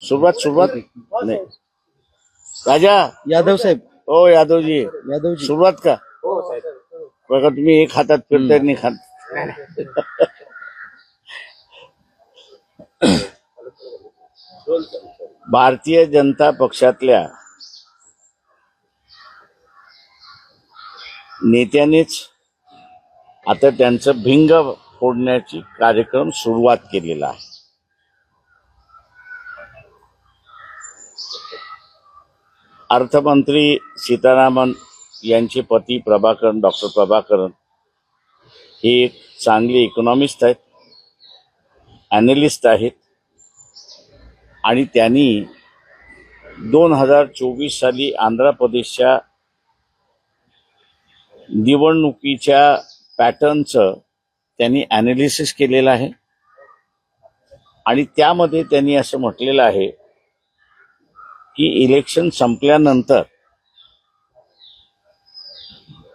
सुरुवात सुरुवात नाही. राजा यादव साहेब, ओ यादवजी यादवजी सुरुवात का बघा तुम्ही एक हातात फिरताय नाही खात. भारतीय जनता पक्षातल्या नेत्यानेच आता त्यांचं भिंग फोडण्याची कार्यक्रम सुरुवात केलेला आहे. अर्थमंत्री सीतारामन यांचे पती प्रभाकरन, डॉक्टर प्रभाकरन हे एक चांगले इकॉनॉमिस्ट आहेत, ॲनालिस्ट आहेत आणि त्यांनी 2024 साली आंध्र प्रदेशच्या निवडणुकीच्या पॅटर्नचं त्यांनी ॲनालिसिस केलेलं आहे आणि त्यामध्ये त्यांनी असं म्हटलेलं आहे की इलेक्शन संपल्यानंतर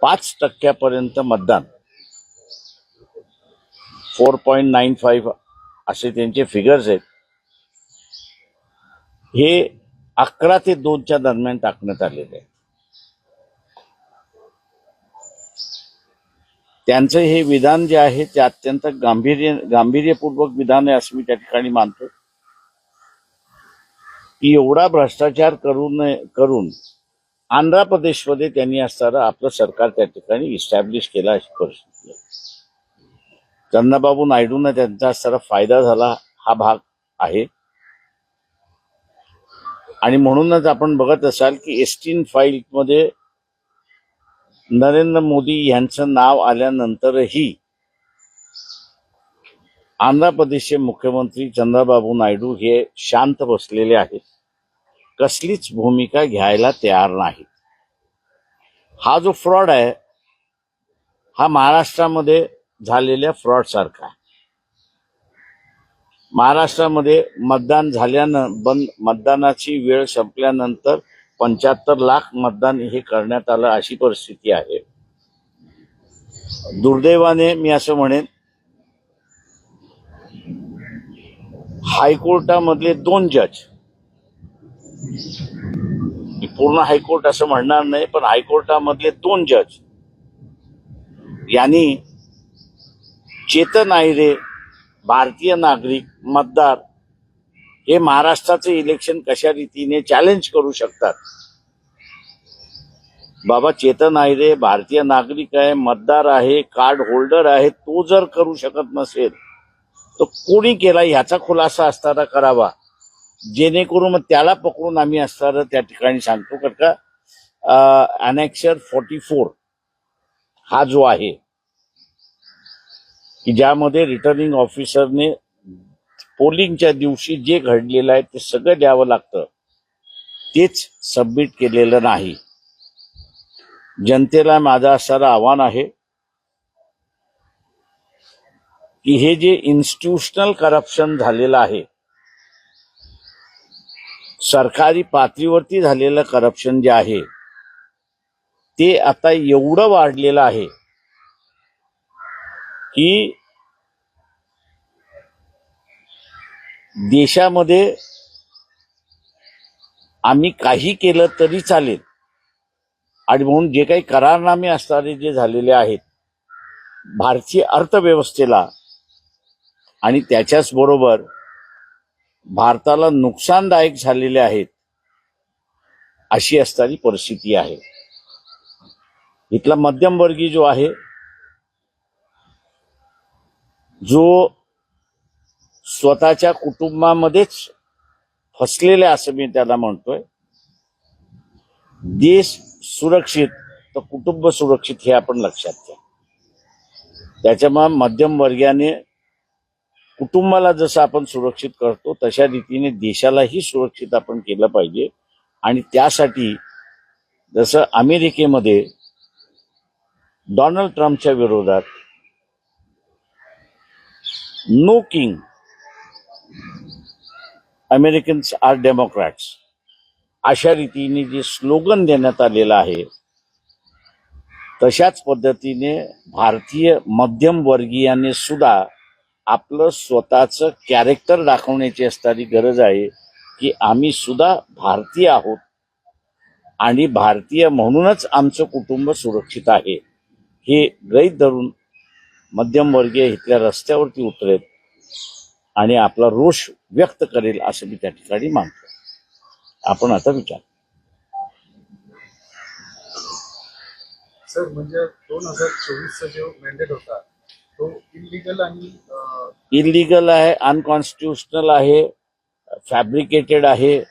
5% मतदान 4.95 असे त्यांचे फिगर्स आहेत, हे 11 ते 2च्या दरम्यान टाकण्यात आलेले आहे. त्यांचं हे विधान जे आहे ते अत्यंत गांभीर्यपूर्वक विधान आहे असं मी त्या ठिकाणी मानतो की एवढा भ्रष्टाचार करून आंध्र प्रदेशमध्ये त्यांनी असताना आपलं सरकार त्या ठिकाणी इस्टॅब्लिश केला अशी परिस्थिती आहे. चंद्रबाबू नायडूंना त्यांचा असताना फायदा झाला हा भाग आहे आणि म्हणूनच आपण बघत असाल की एस्टीन फाईलमध्ये नरेंद्र मोदी यांचं नाव आल्यानंतरही आंध्र प्रदेशचे मुख्यमंत्री चंद्रबाबू नायडू हे शांत बसलेले आहेत, कसलीच भूमिका घ्यायला तयार नाहीत. हा जो फ्रॉड आहे हा महाराष्ट्रामध्ये झालेल्या फ्रॉड सारखा आहे. महाराष्ट्रामध्ये मतदान मतदानाची वेळ संपल्यानंतर 75 लाख मतदान हे करण्यात आलं अशी परिस्थिती आहे. दुर्दैवाने मी असं म्हणेन हायकोर्टामधले 2 जज, पूर्ण हायकोर्ट असं म्हणणार नाही पण हायकोर्टामधले 2 जज यांनी चेतन आयरे भारतीय नागरिक मतदार हे महाराष्ट्राचे इलेक्शन कशा रीतीने चॅलेंज करू शकतात. बाबा चेतन आयरे भारतीय नागरिक आहे, मतदार आहे, कार्ड होल्डर आहे, तो जर करू शकत नसेल तर कोणी केला ह्याचा खुलासा असताना करावा, जेणेकरून मग त्याला पकडून आम्ही असताना त्या ठिकाणी सांगतो कारण का अनेक्सर 44 हा जो आहे की ज्यामध्ये रिटर्निंग ऑफिसरने पोलिंगच्या दिवशी जे घडलेलं आहे ते सगळं द्यावं लागतं, तेच सबमिट केलेलं नाही. जनतेला माझं असणारं आव्हान आहे की हे जे इन्स्टिट्यूशनल करप्शन झालेलं आहे, सरकारी पातळीवरती झालेलं करप्शन जे आहे ते आता एवढं वाढलेलं आहे की देशामध्ये आम्ही काही केलं तरी चालेल आणि म्हणून जे काही करारनामे असणारे जे झालेले आहेत भारतीय अर्थव्यवस्थेला आणि त्याच्याच बरोबर भारताला नुकसानदायक झालेले आहेत अशी असणारी परिस्थिती आहे. इथला मध्यमवर्गीय जो आहे, जो स्वतःच्या कुटुंबामध्येच फसलेले असं मी त्याला म्हणतोय, देश सुरक्षित तर कुटुंब सुरक्षित हे आपण लक्षात घ्या. त्याच्यामुळे मध्यमवर्गीयाने कुटुंबाला जसं आपण सुरक्षित करतो तशा रीतीने देशालाही सुरक्षित आपण केलं पाहिजे आणि त्यासाठी जसं अमेरिकेमध्ये डोनाल्ड ट्रम्पच्या विरोधात no king Americans are Democrats अशा रीतीने जे स्लोगन देण्यात आलेलं आहे तशाच पद्धतीने भारतीय मध्यमवर्गीयाने सुद्धा आपलं स्वतःचं कॅरेक्टर दाखवण्याची असणारी गरज आहे की आम्ही सुद्धा भारतीय आहोत आणि भारतीय म्हणूनच आमचं कुटुंब सुरक्षित आहे हे गृहीत धरून मध्यमवर्गीय इथल्या रस्त्यावरती उतरेल आणि आपला रोष व्यक्त करेल असं मी त्या ठिकाणी मानतो. आपण आता विचार. सर म्हणजे 2024चा जो मॅन्डेट होता तो इलिगल आणि इलिगल आहे, अनकॉन्स्टिट्युशनल आहे, फॅब्रिकेटेड आहे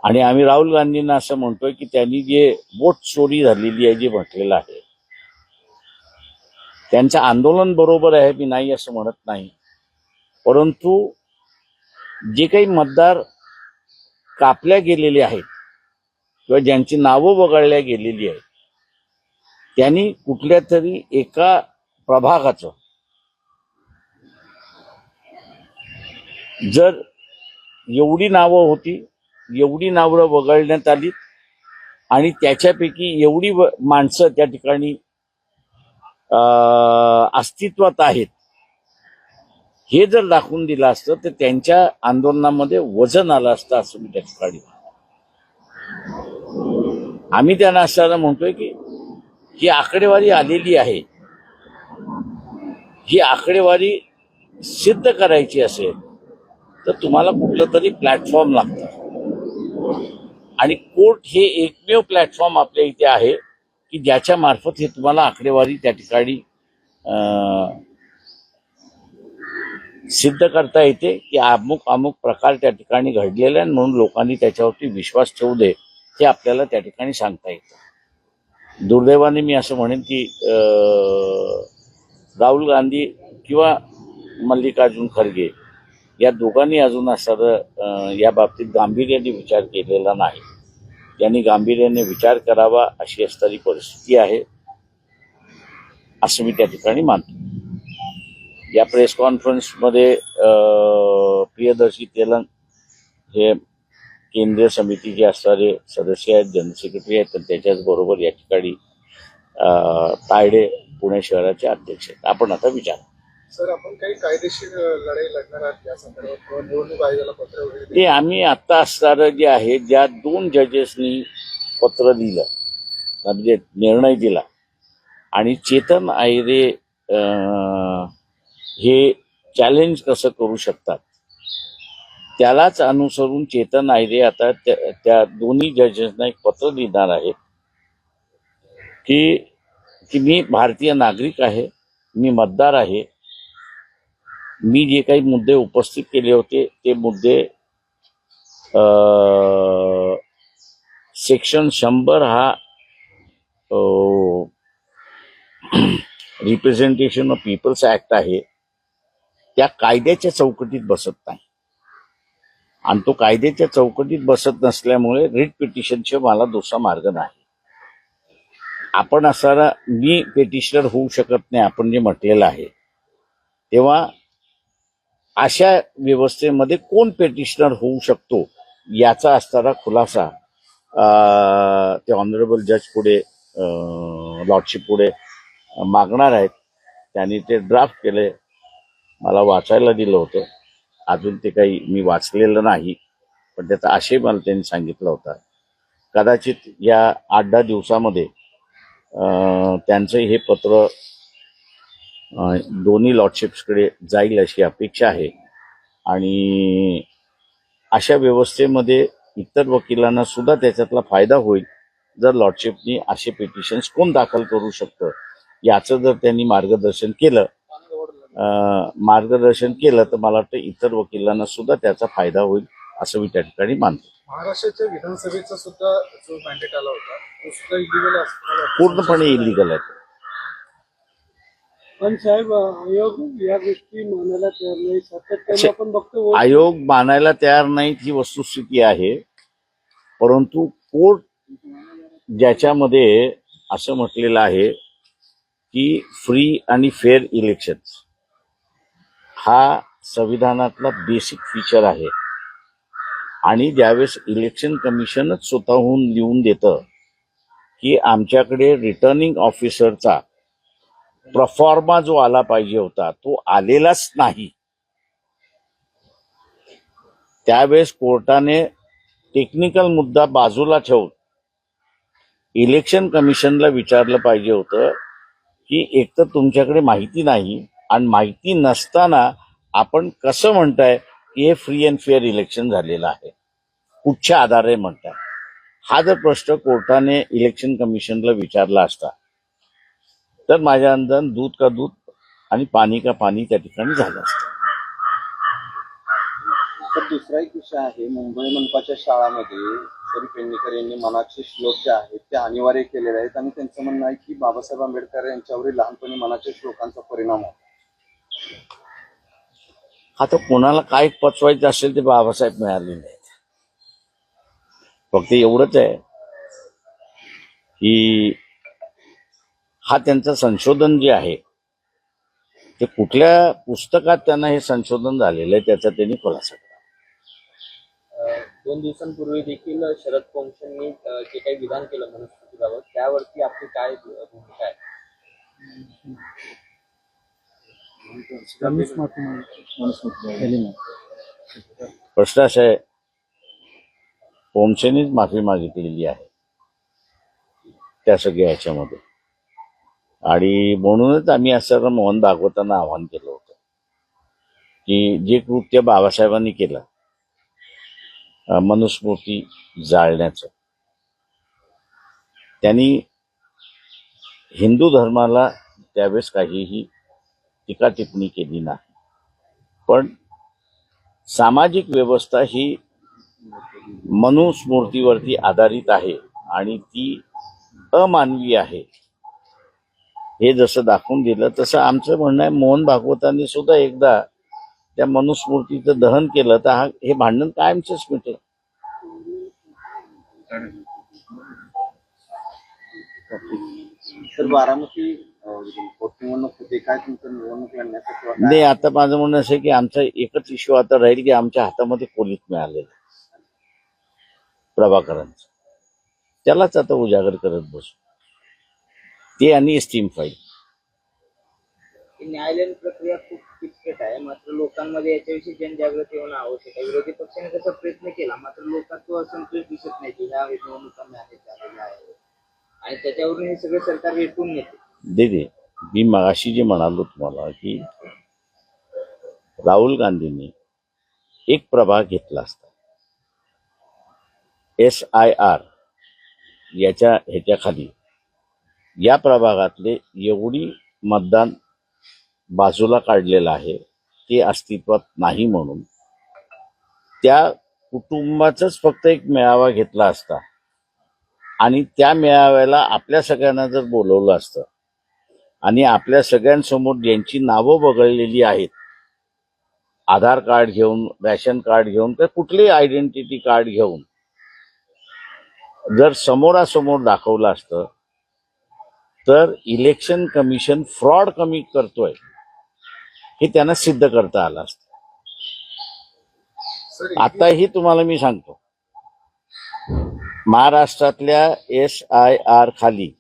आणि आम्ही राहुल गांधींना असं म्हणतोय की त्यांनी जे बोट चोरी झालेली आहे जे म्हटलेलं आहे त्यांचं आंदोलन बरोबर आहे, मी नाही असं म्हणत नाही, परंतु जे काही मतदार कापल्या गेलेले आहेत किंवा ज्यांची नावं वगळल्या गेलेली आहेत त्यांनी कुठल्या तरी एका प्रभागाचं जर एवढी नावं होती, एवढी नावं वगळण्यात आली आणि त्याच्यापैकी एवढी माणसं त्या ठिकाणी अस्तित्वात आहेत हे जर दाखवून दिलं असतं तर त्यांच्या आंदोलनामध्ये वजन आलं असतं असं मी त्या ठिकाणी. आम्ही त्यांना असताना म्हणतोय की ही आकडेवारी आलेली आहे, ही आकडेवारी सिद्ध करायची असेल तर तुम्हाला कुठलं तरी प्लॅटफॉर्म लागतं आणि कोर्ट हे एकमेव प्लॅटफॉर्म आपल्या इथे आहे की ज्याच्या मार्फत हे तुम्हाला आकडेवारी त्या ठिकाणी सिद्ध करता येते की अमुक अमुक प्रकार त्या ठिकाणी घडलेला आहे म्हणून लोकांनी त्याच्यावरती विश्वास ठेवू दे हे आपल्याला त्या ठिकाणी सांगता येतं. दुर्दैवाने मी असं म्हणेन की राहुल गांधी किंवा मल्लिकार्जुन खरगे या दोघांनी अजून असं या बाबतीत गांभीर्याने विचार केलेला नाही. त्यांनी गांभीर्याने विचार करावा अशी असणारी परिस्थिती आहे असं मी त्या ठिकाणी मानतो. या प्रेस कॉन्फरन्समध्ये प्रियदर्शी तेलंग हे केंद्रीय समितीचे असणारे सदस्य आहेत, जनरल सेक्रेटरी आहेत, तर त्याच्याच बरोबर या ठिकाणी तायडे पुणे शहराचे अध्यक्ष आहेत. आपण आता विचार. सर आपण काही कायदेशीर लढाई लढणार आहात या संदर्भात किंवा निवडणूक आयोगाला पत्र वगैरे? ते आम्ही आता असणारं जे आहे ज्या 2 जजेसनी पत्र दिलं म्हणजे निर्णय दिला आणि चेतन आयरे हे चॅलेंज कसं करू शकतात त्यालाच अनुसरून चेतन आयरे आता त्या दोन्ही जजेसना एक पत्र लिहिणार आहेत की मी भारतीय नागरिक आहे, मी मतदार आहे, मी जे काही मुद्दे उपस्थित केले होते ते मुद्दे सेक्शन 100 हा रिप्रेझेंटेशन ऑफ पीपल्स ऍक्ट आहे त्या कायद्याच्या चौकटीत बसत नाही आणि तो कायद्याच्या चौकटीत बसत नसल्यामुळे रिट पिटिशनशिवाय मला दुसरा मार्ग नाही. आपण असणारा मी पेटिशनर होऊ शकत नाही आपण जे म्हटलेलं आहे, तेव्हा अशा व्यवस्थेमध्ये कोण पेटिशनर होऊ शकतो याचा असणारा खुलासा ते ऑनरेबल जज पुढे लॉर्डशिप पुढे मागणार आहेत. त्यांनी ते ड्राफ्ट केले, मला वाचायला दिलं होतं, अजून ते काही मी वाचलेलं नाही, पण त्याचा आशय मला त्यांनी सांगितला होता. कदाचित या 8-10 दिवसामध्ये त्यांचं हे पत्र दोन्ही लॉर्डशिप्सकडे जाईल अशी अपेक्षा आहे आणि अशा व्यवस्थेमध्ये इतर वकिलांना सुद्धा त्याच्यातला फायदा होईल जर लॉर्डशिपनी असे पिटिशन्स कोण दाखल करू शकतं याचं जर त्यांनी मार्गदर्शन केलं तर मला वाटतं इतर वकिलांना सुद्धा त्याचा फायदा होईल असं मी त्या ठिकाणी मानतो. महाराष्ट्राच्या विधानसभेचा सुद्धा जो मॅन्डेट आला होता तो सुद्धा इलिगल असतो, पूर्णपणे इलिगल आहे. पण साहेब आयोग या गोष्टी मानायला तयार नाही, सातत्याने आपण बघतो. आयोग मानायला तयार नाहीत ही वस्तुस्थिती आहे, परंतु कोर्ट ज्याच्यामध्ये असं म्हटलेलं आहे की फ्री आणि फेअर इलेक्शन्स हा संविधानातला बेसिक फीचर आहे आणि ज्यावेळेस इलेक्शन कमिशनच स्वतःहून लिहून देतं की आमच्याकडे रिटर्निंग ऑफिसरचा प्रोफॉर्मा जो आला पाहिजे होता तो आलेलाच नाही, त्यावेळेस कोर्टाने टेक्निकल मुद्दा बाजूला ठेवून इलेक्शन कमिशनला विचारलं पाहिजे होतं की एक तर तुमच्याकडे माहिती नाही आणि माहिती नसताना आपण कसं म्हणताय की हे फ्री अँड फेअर इलेक्शन झालेलं आहे, कुठच्या आधारे म्हणताय. हा जर प्रश्न कोर्टाने इलेक्शन कमिशनला विचारला असता तर माझ्या अंदाज दूध का दूध आणि पाणी का पाणी त्या ठिकाणी झालं असतं. तर दुसरा एक विषय आहे, मुंबई मनपाच्या शाळांमध्ये किशोरी पेडणेकर यांनी मनाचे श्लोक जे आहेत ते अनिवार्य केलेले आहेत आणि त्यांचं म्हणणं आहे की बाबासाहेब आंबेडकर यांच्यावरील लहानपणी मनाच्या श्लोकांचा परिणाम होता. आता कोणाला काय पचवायचं असेल ते बाबासाहेब मिळाले नाहीत. फक्त एवढंच आहे की हा त्यांचं संशोधन जे आहे ते कुठल्या पुस्तकात त्यांना हे संशोधन झालेलं आहे त्याचा त्यांनी खुलासा केला. 2 दिवसांपूर्वी देखील शरद पोंक्षेंनी जे काही विधान केलं मनुस्मृतीबाबत, त्यावरती आपली काय भूमिका आहे? प्रश्न असा आहे, पोंक्षेनीच माफी मागितलेली आहे त्या सगळ्या ह्याच्यामध्ये आणि म्हणूनच आम्ही असं मोहन भागवतांना आवाहन केलं होतं की जे कृत्य बाबासाहेबांनी केलं मनुस्मृती जाळण्याचं, त्यांनी हिंदू धर्माला त्यावेळेस काहीही टीका टिप्पणी केली नाही, पण सामाजिक व्यवस्था ही मनुस्मृतीवरती आधारित आहे आणि ती अमानवी आहे हे जसं दाखवून दिलं तसं आमचं म्हणणं आहे मोहन भागवतांनी सुद्धा एकदा त्या मनुस्मृतीचं दहन केलं तर हे भांडण कायमचंच मिटेल. तर बारामती पोटनिवडणूक होते, काय तुमचं निवडणूक लढण्याचं नाही, आता माझं म्हणणं असं आहे की आमचा एकच इश्यू आता राहील की आमच्या हातामध्ये कोलीत मिळालेलं प्रभाकरांचं, त्यालाच आता उजागर करत बसू, ते आणि स्टीम फाईल. न्यायालयीन प्रक्रिया खूप किचकट आहे, मात्र लोकांमध्ये याच्याविषयी जनजागृती होणं आवश्यक आहे. विरोधी पक्षाने तसा प्रयत्न केला, मात्र लोकांत तो असंतोष दिसत नाही की ह्या निवडणुका झालेल्या आहेत आणि त्याच्यावरून हे सगळे सरकार रेटून येते. दे मी मगाशी जे म्हणालो तुम्हाला की राहुल गांधींनी एक प्रभाग घेतला असता, SIR याच्या ह्याच्याखाली या प्रभागातले एवढी मतदान बाजूला काढलेलं आहे ते अस्तित्वात नाही, म्हणून त्या कुटुंबाचाच फक्त एक मेळावा घेतला असता आणि त्या मेळाव्याला आपल्या सगळ्यांना जर बोलवलं असतं आणि आपल्या सगळ्यांसमोर ज्यांची नावं वगळलेली आहेत आधार कार्ड घेऊन, रॅशन कार्ड घेऊन, तर कुठलेही आयडेंटिटी कार्ड घेऊन जर समोरासमोर दाखवलं असतं तर इलेक्शन कमिशन फ्रॉड कमी करतोय हे त्यांना सिद्ध करता आलं असतं. आताही तुम्हाला मी सांगतो, महाराष्ट्रातल्या SIR खाली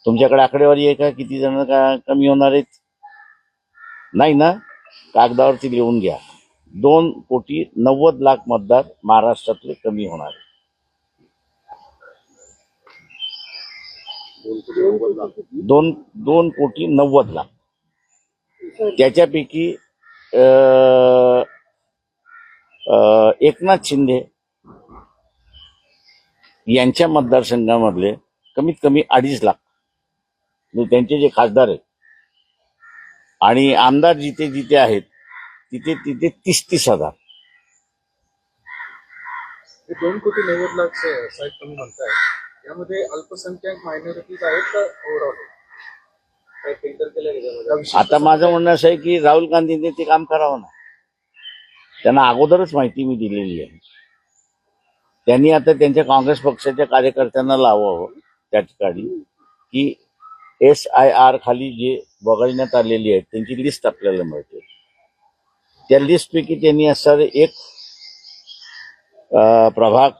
तुमच्याकडे आकडेवारी आहे का, किती जण कमी होणार आहेत? नाही ना, कागदावरती लिहून घ्या, 2,90,00,000 मतदार महाराष्ट्रातले कमी होणार आहेत. 2,90,00,000. त्याच्यापैकी एकनाथ शिंदे यांच्या मतदारसंघामधले कमीत कमी 2.5 लाख म्हणजे त्यांचे जे खासदार आहेत आणि आमदार जिथे जिथे आहेत तिथे तिथे 30,000. 2,90,00,000 साहेब तुम्ही म्हणताय, यामध्ये अल्पसंख्याक मायनॉरिटीज आहेत का ओव्हरऑल काय फिल्टर केलं गेलं? आता माझं म्हणणं असं आहे की राहुल गांधींनी ते काम करावं ना, त्यांना अगोदरच माहिती मी दिलेली आहे. त्यांनी आता त्यांच्या काँग्रेस पक्षाच्या कार्यकर्त्यांना लावावं त्या ठिकाणी की SIR खाली जे वगळण्यात आलेली आहेत त्यांची लिस्ट आपल्याला मिळते, त्या लिस्टपैकी त्यांनी असणारे एक प्रभाग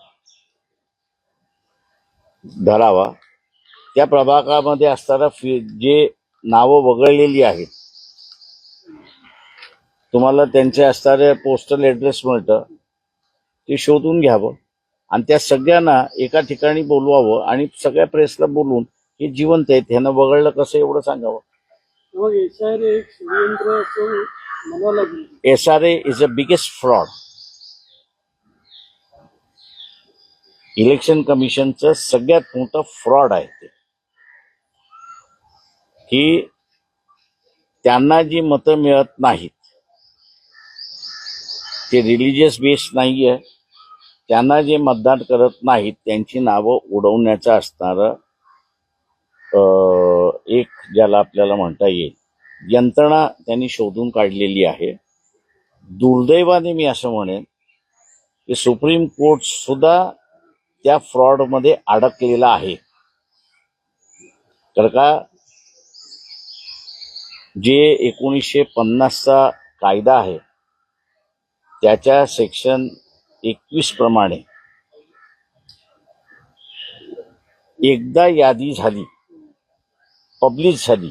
धरावा, त्या प्रभागामध्ये असणारा जे नावं वगळलेली आहेत तुम्हाला त्यांचे असणारे पोस्टल ऍड्रेस मिळतं, ते शोधून घ्यावं आणि त्या सगळ्यांना एका ठिकाणी बोलवावं आणि सगळ्या प्रेसला बोलवून हे जिवंत आहेत ह्यांना वगळलं कसं एवढं सांगावं. मग SIR एक षडयंत्र असं म्हणावं लागेल. SRA is a biggest fraud. Election कमिशनचं सगळ्यात मोठं फ्रॉड आहे ते, की त्यांना जी मतं मिळत नाहीत ते रिलिजियस बेस नाहीये, त्यांना जे मतदान करत नाहीत त्यांची नावं उडवण्याचं असणारं एक ज्याला आपल्याला म्हणता येईल यंत्रणा त्यांनी शोधून काढलेली आहे. दुर्दैवाने मी असं म्हणेन की सुप्रीम कोर्ट सुद्धा त्या फ्रॉडमध्ये अडकलेला आहे. तर का जे 1950चा कायदा आहे त्याच्या सेक्शन 21 प्रमाणे एकदा यादी झाली, पब्लिश झाली,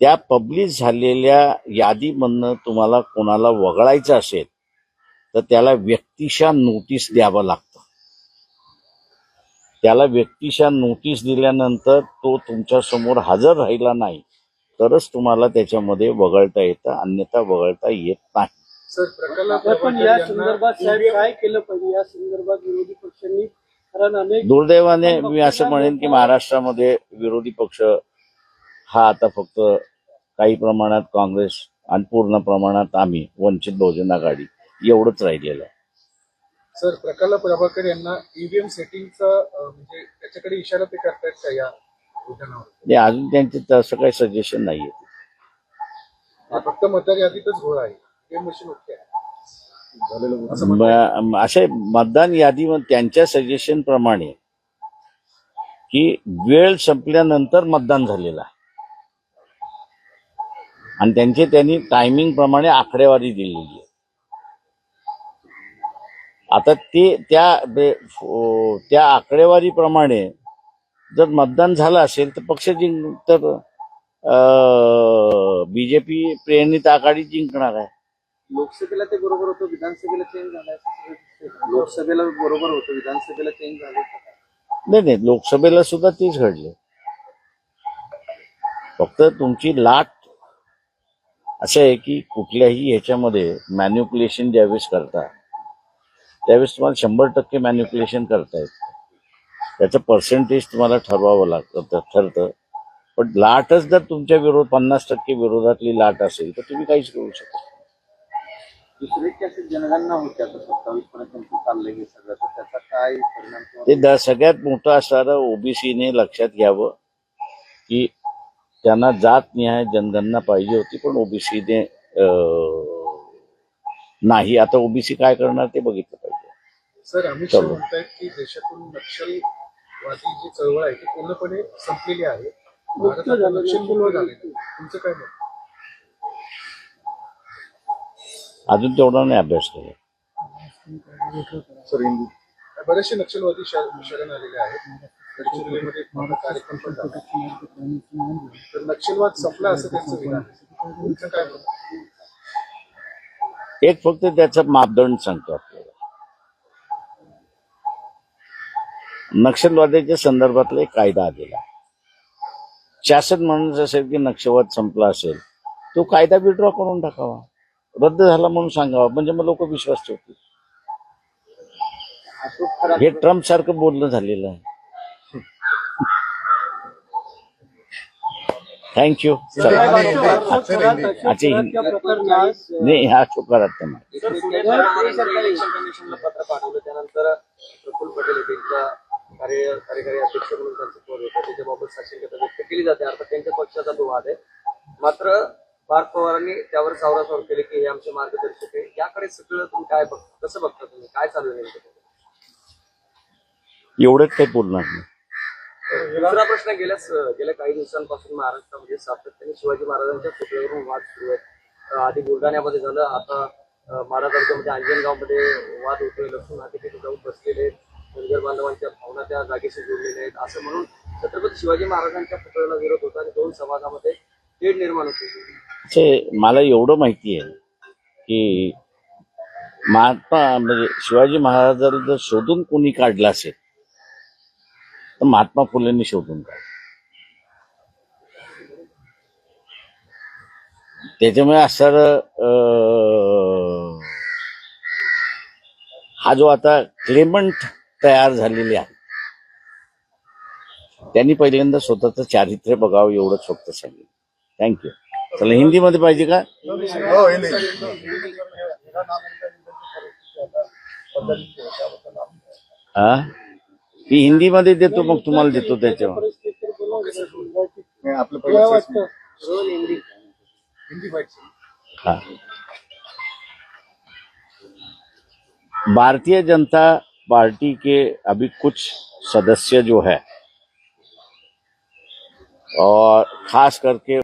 त्या पब्लिश झालेल्या यादीमधनं तुम्हाला कोणाला वगळायचं असेल तर त्याला व्यक्तिशः नोटीस द्यावं लागतं. त्याला व्यक्तिशः नोटीस दिल्यानंतर तो तुमच्या समोर हजर राहिला नाही तरच तुम्हाला त्याच्यामध्ये वगळता येतं, अन्यथा वगळता येत नाही. सर प्रकल्प पण या संदर्भात साहेब काय केलं पाहिजे या संदर्भात विरोधी पक्षांनी, कारण अनेक दुर्दैवाने मी असं म्हणेन की महाराष्ट्रामध्ये विरोधी पक्ष हा आता फक्त काही प्रमाणात काँग्रेस आणि पूर्ण प्रमाणात आम्ही वंचित बहुजन आघाडी एवढंच राहिलेलं आहे. सर प्रकल्प प्रभाकर यांना ईव्हीएम सेटिंगचा म्हणजे त्याच्याकडे इशारा ते करतायत का या विधानावर? म्हणजे अजून त्यांचे तसं काही सजेशन नाहीये. फक्त मतदार यादीतच घोळ आहे, ईव्हीएम मशीन ओके आहे असं म्हणतात. असे मतदान यादी त्यांच्या सजेशन प्रमाणे की वेळ संपल्यानंतर मतदान झालेलं आहे आणि त्यांनी टायमिंग प्रमाणे आकडेवारी दिलेली आहे. आता ते त्या आकडेवारीप्रमाणे जर मतदान झालं असेल तर पक्ष तर बीजेपी प्रेरणित आघाडी जिंकणार आहे. लोकसभेला ते बरोबर होतं, विधानसभेला चेंज झालाय असं सगळं. लोकसभेला बरोबर होतं, विधानसभेला चेंज झालं. नाही, लोकसभेला सुद्धा तेच घडले. फक्त तुमची लाट असं आहे की कुठल्याही ह्याच्यामध्ये मॅन्युप्युलेशन ज्यावेळेस करता त्यावेळेस तुम्हाला 100% मॅन्युप्युलेशन करता येतं. त्याचं पर्सेंटेज तुम्हाला ठरवावं ठरतं. पण लाटच जर तुमच्या 50% विरोधातली लाट असेल तर तुम्ही काहीच करू शकता. दुसरे अशी जनगणना होती आता 27 पर्यंत चाललंय हे सगळं, तर त्याचा काय परिणाम ते सगळ्यात मोठं असणारं ओबीसीने लक्षात घ्यावं की त्यांना जातनिहाय जनगणना पाहिजे होती पण ओबीसीने नाही. आता ओबीसी काय करणार ते बघितलं पाहिजे. सर अमित शहा म्हणतायत की देशातून नक्षलवादी जी चळवळ आहे ती पूर्णपणे संपलेली आहे, भारतात नक्षलमुक्त झालेली. तुमचं काय मत? अजून तेवढा नाही अभ्यास केला. सर बरेचसे नक्षलवादी शरण आलेले आहेत, गडचिरोलीमध्ये मोठा कार्यक्रम पण झाला, तर नक्षलवाद संपला असं त्यांचं विधान आहे. तुमचं काय मत? एक फक्त त्याचा मापदंड सांगतो आपल्याला. नक्षलवादाच्या संदर्भातला एक कायदा आलेला आहे. शासन म्हणत असेल की नक्षलवाद संपला असेल तो कायदा विड्रॉ करून टाकावा, रद्द झाला म्हणून सांगावा, म्हणजे मग लोक विश्वास ठेवतील. हे ट्रम्प सारखं बोलणं झालेलं आहे. थँक्यू. नाही हा चुका राहत नाही. इलेक्शन कमिशनला पत्र पाठवलं, त्यानंतर प्रफुल्ल पटेल त्यांच्या कार्यकारी अध्यक्ष म्हणून त्यांचं पद होतं, त्याच्याबाबत साक्षरता व्यक्त केली जाते. अर्थात त्यांच्या पक्षाचा तो वाद आहे. मात्र पार्थ पवारांनी त्यावर सावरासावर केले की हे आमचे मार्गदर्शक आहे. याकडे सगळं तुम्ही काय बघता, कसं बघता तुम्ही, काय चालू आहे नेमकं? एवढंच काही बोलणार नाही. दुसरा प्रश्न, गेल्या काही दिवसांपासून महाराष्ट्रामध्ये सातत्याने शिवाजी महाराजांच्या पुतळ्यावरून वाद सुरू आहेत. आधी बुलढाण्यामध्ये झालं, आता माढा तालुक्यामध्ये अंजनगावमध्ये वाद होतोय. लसूण हाती तिथे जाऊन बसलेले धनगर बांधवांच्या भावना त्या जागेशी जोडलेल्या आहेत असं म्हणून छत्रपती शिवाजी महाराजांच्या पुतळ्याला विरोध होता आणि दोन समाजामध्ये तेढ निर्माण होते. मला एवढं माहिती आहे की महात्मा म्हणजे शिवाजी महाराजांना जर शोधून कोणी काढलं असेल तर महात्मा फुलेंनी शोधून काढलं. त्याच्यामुळे असं हा जो आता क्लेमंट तयार झालेले आहे त्यांनी पहिल्यांदा स्वतःचं चारित्र्य बघावं एवढंच फक्त सांगितलं. थँक्यू. चला हिंदीमध्ये पाहिजे का? हो हिंदी. हा मी हिंदीमध्ये देतो मग तुम्हाला देतो त्याच्यावर. परिस्थिती बोला नाही, आपलं काय पहिलं वाटतं रोल हिंदी हिंदी फाइट. हाँ भारतीय जनता पार्टी के अभी कुछ सदस्य जो है और खास करके